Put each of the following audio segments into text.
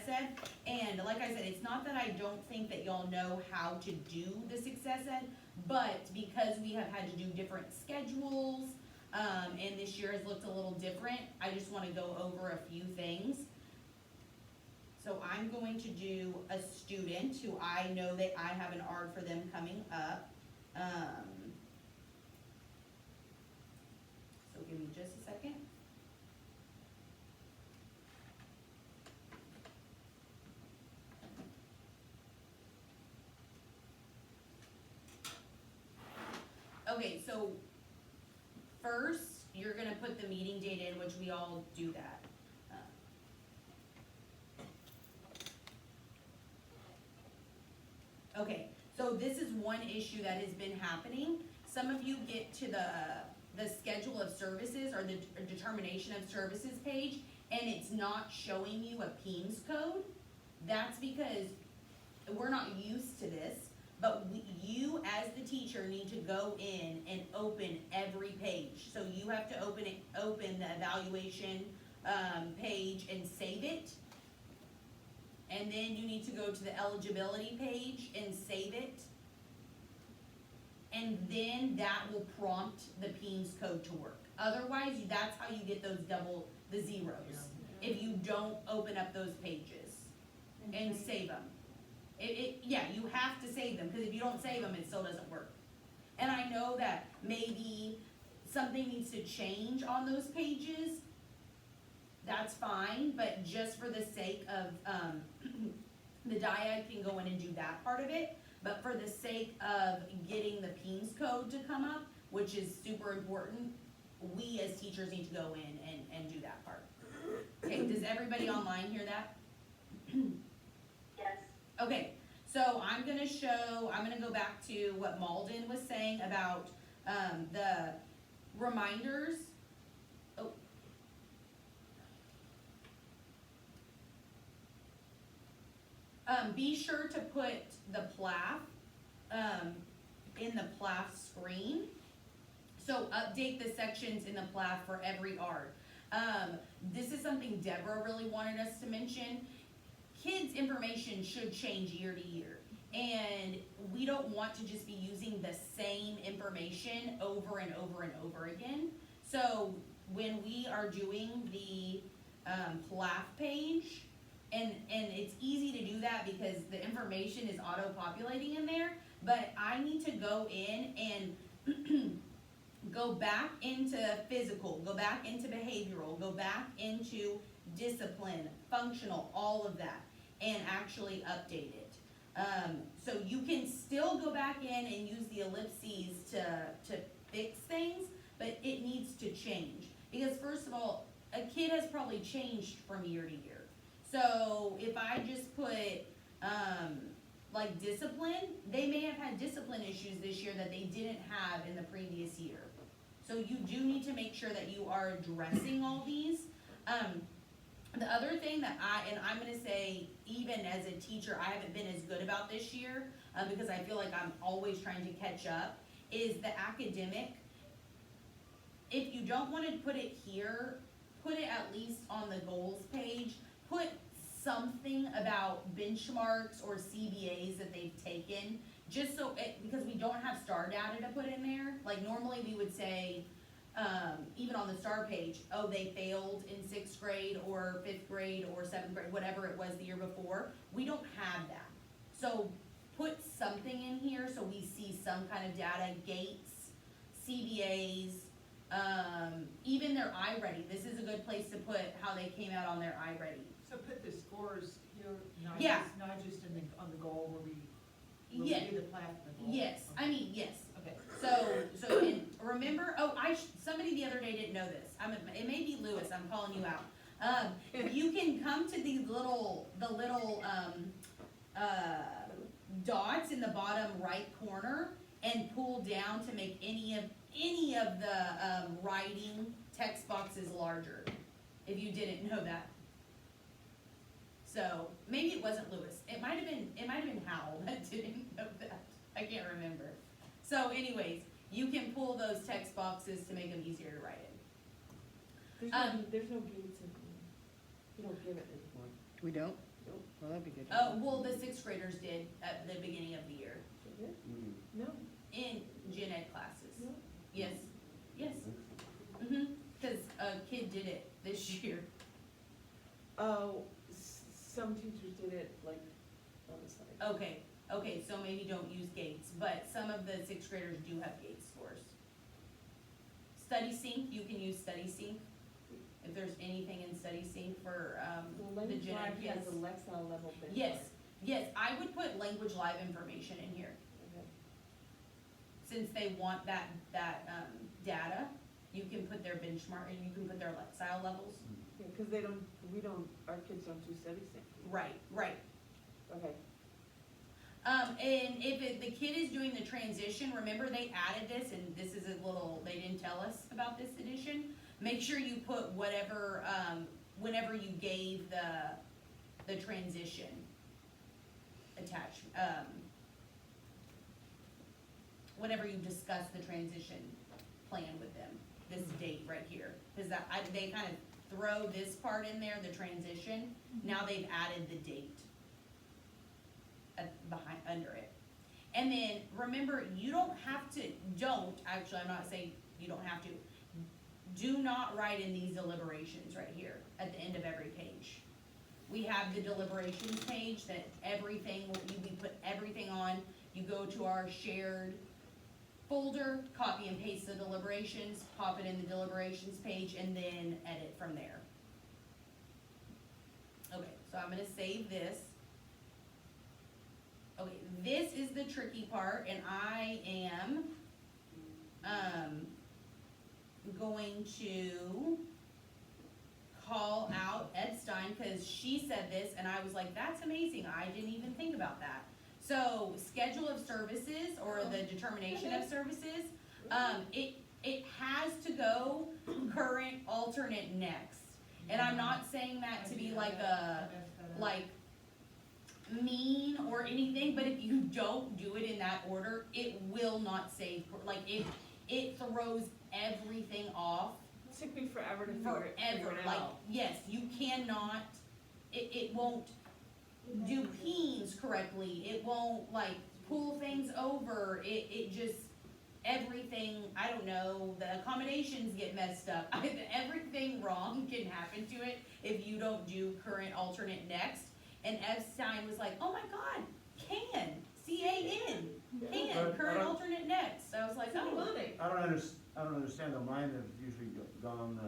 Ed. And like I said, it's not that I don't think that y'all know how to do the Success Ed, but because we have had to do different schedules, and this year has looked a little different, I just wanna go over a few things. So I'm going to do a student who I know that I have an ARD for them coming up. So give me just a second. Okay, so first, you're gonna put the meeting date in, which we all do that. Okay, so this is one issue that has been happening. Some of you get to the schedule of services or the determination of services page, and it's not showing you a PEMS code. That's because we're not used to this, but you as the teacher need to go in and open every page. So you have to open the evaluation page and save it. And then you need to go to the eligibility page and save it. And then that will prompt the PEMS code to work. Otherwise, that's how you get those the zeros. If you don't open up those pages and save them. Yeah, you have to save them, because if you don't save them, it still doesn't work. And I know that maybe something needs to change on those pages. That's fine, but just for the sake of, the DIAD can go in and do that part of it, but for the sake of getting the PEMS code to come up, which is super important, we as teachers need to go in and do that part. Okay, does everybody online hear that? Yes. Okay, so I'm gonna go back to what Malden was saying about, the reminders. Oh. Be sure to put the PLAF, in the PLAF screen. So update the sections in the PLAF for every ARD. This is something Deborah really wanted us to mention. Kids' information should change year to year. And we don't want to just be using the same information over and over and over again. So when we are doing the PLAF page, and it's easy to do that because the information is auto-populating in there, but I need to go in and go back into physical, go back into behavioral, go back into discipline, functional, all of that, and actually update it. So you can still go back in and use the ellipses to fix things, but it needs to change. Because first of all, a kid has probably changed from year to year. So if I just put, like discipline, they may have had discipline issues this year that they didn't have in the previous year. So you do need to make sure that you are addressing all these. The other thing that I'm gonna say, even as a teacher, I haven't been as good about this year, because I feel like I'm always trying to catch up, is the academic. If you don't wanna put it here, put it at least on the goals page. Put something about benchmarks or CBAs that they've taken, just so, because we don't have STAR data to put in there. Like normally we would say, even on the STAR page, oh, they failed in 6th grade or 5th grade or 7th grade, whatever it was the year before. We don't have that. So put something in here so we see some kind of data, gates, CBAs, even their iReady. This is a good place to put how they came out on their iReady. So put the scores here, not Yeah. just on the goal where we Yeah. do the plat for the goal. Yes, Okay. I mean, yes. Okay. So and remember, somebody the other day didn't know this. It may be Lewis, I'm calling you out. You can come to the little dots in the bottom right corner and pull down to make any of the writing text boxes larger, if you didn't know that. So maybe it wasn't Lewis. It might have been Howell that didn't know that. I can't remember. So anyways, you can pull those text boxes to make them easier to write in. There's no gates in, you don't give it anymore. We don't? Well, that'd be good. Well, the sixth graders did at the beginning of the year, No, in gen ed classes. no. Yes, yes. Cause a kid did it this year. Oh, some teachers did it like on the side. Okay, so maybe don't use Gates, but some of the sixth graders do have Gates scores. Study Sync, you can use Study Sync, if there's anything in Study Sync for, Well, the Language gen ed Live has kids. a Lexile level benchmark. Yes, I would put Language Live information in here, Okay. since they want that, data, you can put their benchmark, and you can put their Lexile levels. Yeah, cause our kids don't do study sync. Right. Okay. And if the kid is doing the transition, remember they added this, and this is a little, they didn't tell us about this edition. Make sure you put whatever, whenever you gave the transition attached, whenever you discussed the transition plan with them, this date right here. Cause they kind of throw this part in there, the transition, now they've added the date under it. And then, remember, you don't have to, actually, I'm not saying you don't have to, do not write in these deliberations right here, at the end of every page. We have the deliberations page that everything, we put everything on, you go to our shared folder, copy and paste the deliberations, pop it in the deliberations page, and then edit from there. Okay, so I'm gonna save this. Okay, this is the tricky part, and I am, going to call out Ed Stein, cause she said this, and I was like, that's amazing, I didn't even think about that. So, schedule of services, or the determination of services, it has to go current, alternate, next. And I'm not saying that to be like mean or anything, but if you don't do it in that order, it will not save, like, it throws everything off It took me forever to figure forever, it like, out. yes, you cannot, it won't do peens correctly, it won't, like, pull things over, it just, everything, I don't know, the accommodations get messed up, everything wrong can happen to it if you don't do current, alternate, next. And Epstein was like, oh my God, can, C-A-N, can, But current, I don't- alternate, next. I was like, oh, I don't understand, the mine have usually gone,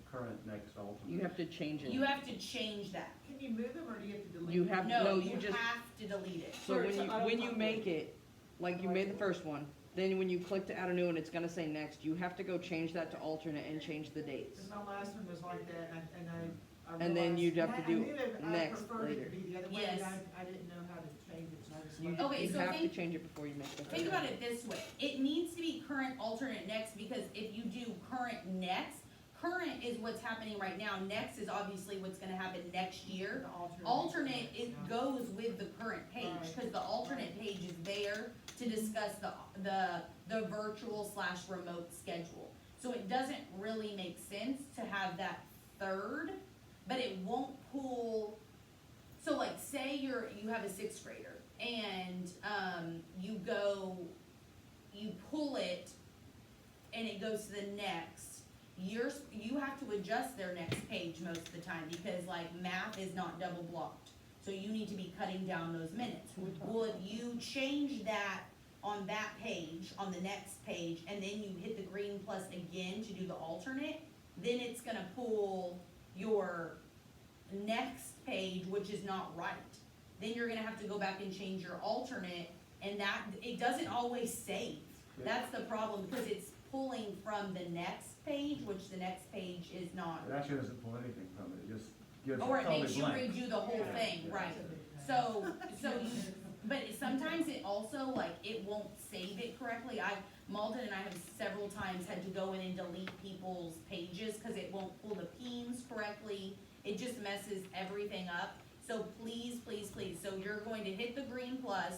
current, next, alternate. You have to change it. you have to change that. Can you move them or do you have to delete? You them? have, No, no, you you just, have to delete it. so Sure, so I don't when you have make to- it, like you made the first one, then when you click to add a new one, it's gonna say next, you have to go change that to alternate and change the dates. 'Cause my last one was like that, and I And then realized- you'd have and to do I knew that next I preferred it later. to be the other way, Yes. but I didn't know how to change it, so I just. You, left it. Okay, you so have to think- change it before you make the. Think about it this way, it needs to be current, alternate, next, because if you do current, next, current is what's happening right now, next is obviously what's gonna happen next year. The Alternate, it yeah. goes with the current page, Right. cause the alternate page is there to discuss the virtual / remote schedule. So it doesn't really make sense to have that third, but it won't pull, so like, say you have a sixth grader, and, you pull it, and it goes to the next, you have to adjust their next page most of the time, because like math is not double blocked. So you need to be cutting down those minutes. Well, if you change that on that page, on the next page, and then you hit the green plus again to do the alternate, then it's gonna pull your next page, which is not right. Then you're gonna have to go back and change your alternate, and that, it doesn't always save. That's the problem, because it's pulling from the next page, which the next page is not. It actually doesn't pull anything from it, it just gives it Or it totally makes you blank. redo the whole Yeah, thing, yeah. right? So you, but sometimes it also, like, it won't save it correctly. Malden and I have several times had to go in and delete people's pages, cause it won't pull the peens correctly. It just messes everything up. So please, please, please, so you're going to hit the green plus.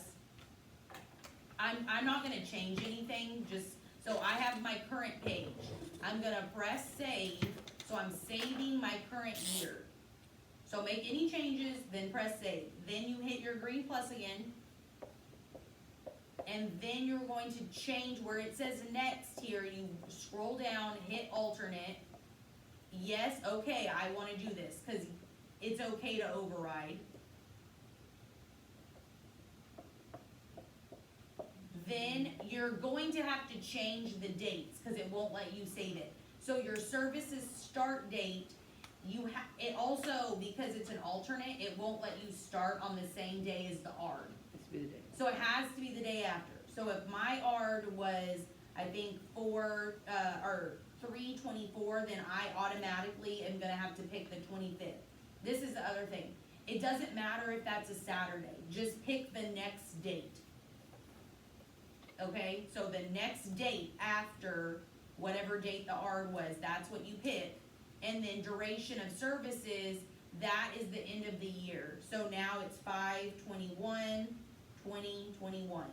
I'm not gonna change anything, just, so I have my current page. I'm gonna press save, so I'm saving my current year. So make any changes, then press save. Then you hit your green plus again. And then you're going to change where it says next here, you scroll down, hit alternate. Yes, okay, I wanna do this, cause it's okay to override. Then you're going to have to change the dates, cause it won't let you save it. So your service's start date, it also, because it's an alternate, it won't let you start on the same day as the ARD. It's be the day. So it has to be the day after. So if my ARD was, I think, 3/24, then I automatically am gonna have to pick the 25th. This is the other thing. It doesn't matter if that's a Saturday, just pick the next date. Okay, so the next date after whatever date the ARD was, that's what you pick. And then duration of services, that is the end of the year. So now it's 5/21/2021.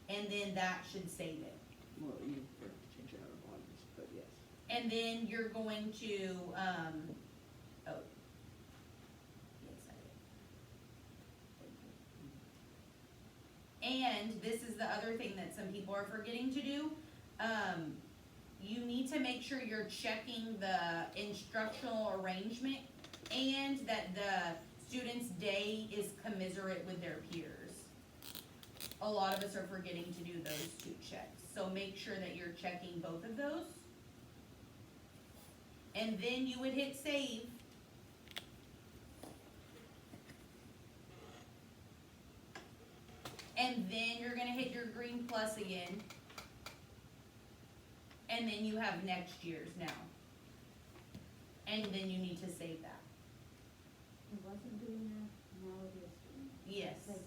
And then that should save it. Well, you have to change it out of volumes, but yes. And then you're going to, oh. Yes, I did. And this is the other thing that some people are forgetting to do. You need to make sure you're checking the instructional arrangement and that the student's day is commensurate with their peers. A lot of us are forgetting to do those two checks, so make sure that you're checking both of those. And then you would hit save. And then you're gonna hit your green plus again. And then you have next year's now. And then you need to save that. It wasn't doing that, now it is doing Yes. that.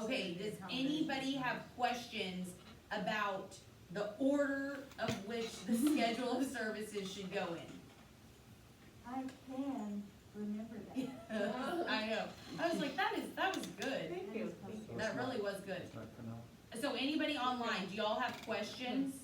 Okay, does anybody have questions about the order of which the schedule of services should go in? I can remember that. I know, I was like, that was good, Thank you. that really was good. It's not gonna, So anybody online, do y'all have questions?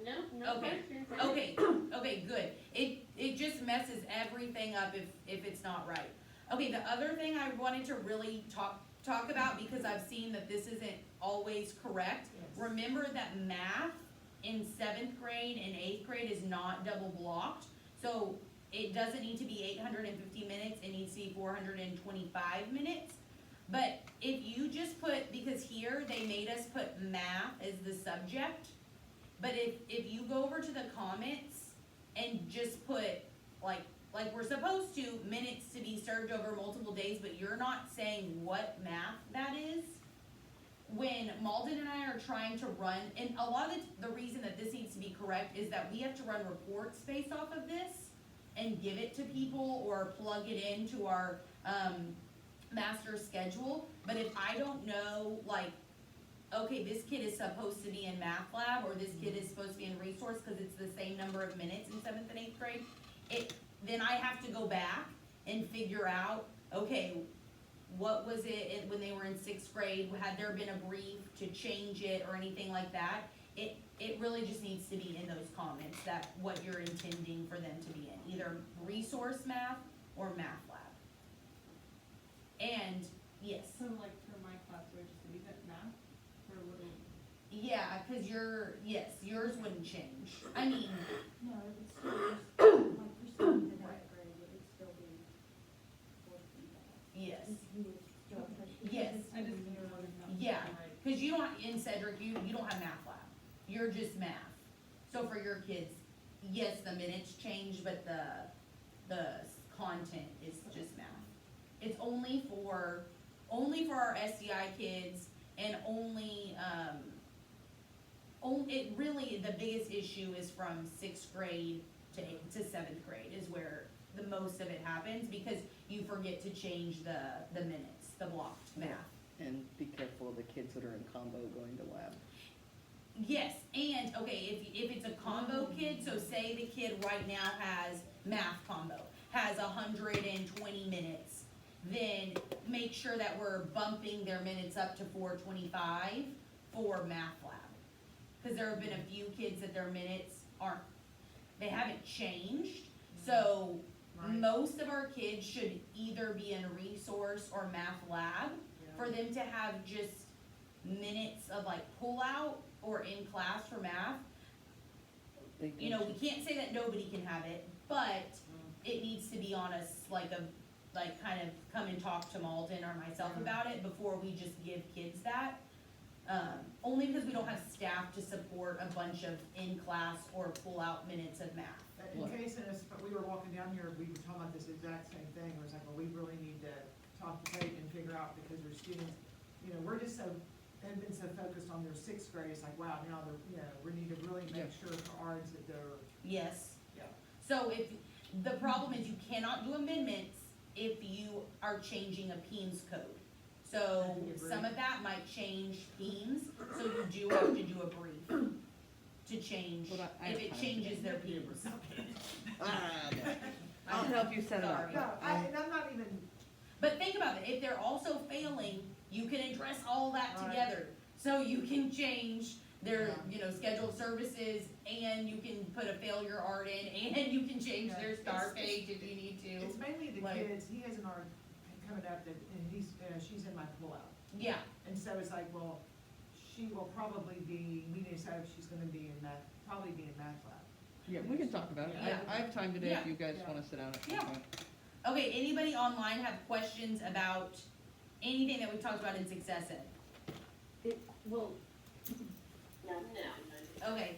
No, Okay. questions. Okay, good. It just messes everything up if it's not right. Okay, the other thing I wanted to really talk about, because I've seen that this isn't always correct. Yes. Remember that math in 7th grade and 8th grade is not double blocked. So it doesn't need to be 850 minutes, it needs to be 425 minutes. But if you just put, because here they made us put math as the subject, but if you go over to the comments and just put, like we're supposed to, minutes to be served over multiple days, but you're not saying what math that is. When Malden and I are trying to run, and a lot of the reason that this needs to be correct is that we have to run reports based off of this and give it to people or plug it into our, master schedule. But if I don't know, like, okay, this kid is supposed to be in math lab, or this kid is supposed to be in resource, cause it's the same number of minutes in 7th and 8th grade, then I have to go back and figure out, okay, what was it when they were in 6th grade, had there been a brief to change it or anything like that? It really just needs to be in those comments, that what you're intending for them to be in, either resource math or math lab. And, yes, So like for my class, do I just leave it math, or what do yeah, cause yours wouldn't change, I mean, No, it would still, just, like for 7th and 8th grade, it would still be 14. yes. You would still push it. Yes. I just didn't know whether that was Yeah. right. Cause you don't, in Cedric, you don't have math lab, you're just math. So for your kids, yes, the minutes change, but the content is just math. It's only for our SDI kids, and it really, the biggest issue is from 6th grade to 7th grade is where the most of it happens, because you forget to change the minutes, the blocked math. And be careful of the kids that are in combo going to lab. Yes, and, okay, if it's a combo kid, so say the kid right now has math combo, has 120 minutes, then make sure that we're bumping their minutes up to 425 for math lab. Cause there have been a few kids that their minutes they haven't changed, So, Right. most of our kids should either be in resource or math lab. Yeah. For them to have just minutes of like pull out or in class for math, They you know, we can't say that nobody can have it, but it needs to be on us like kind of come and talk to Malden or myself about it before we just give kids that. Only because we don't have staff to support a bunch of in-class or pull-out minutes of math. In case, but we were walking down here, we were talking about this exact same thing, it was like, well, we really need to talk to Peyton and figure out, because their students, you know, we're just so, and been so focused on their sixth grade, it's like, wow, now they're, you know, we need to really make sure for ours that they're, Yes. yeah. So if, the problem is you cannot do amendments if you are changing a Peens code. So I agree. some of that might change Peens, so you do have to do a brief to change, But I if it have changes their Peens. I'll help you set it up. Sorry. No, and I'm not even, But think about it, if they're also failing, you can address all that Right. together. So you can change their, Yeah. you know, scheduled services, and you can put a failure art in, and you can change Yeah, their star it's- page if you need to. it's mainly the Like- kids, he has an art coming up that, and he's, she's in my pullout. Yeah, And so it's like, well, she will probably be, we need to decide if she's gonna be in math, probably be in math lab. Yeah, we can talk about it. Yeah. I have time today if you guys Yeah. wanna sit down at some Yeah. point. okay, anybody online have questions about anything that we talked about in Success Ed? Well, Okay,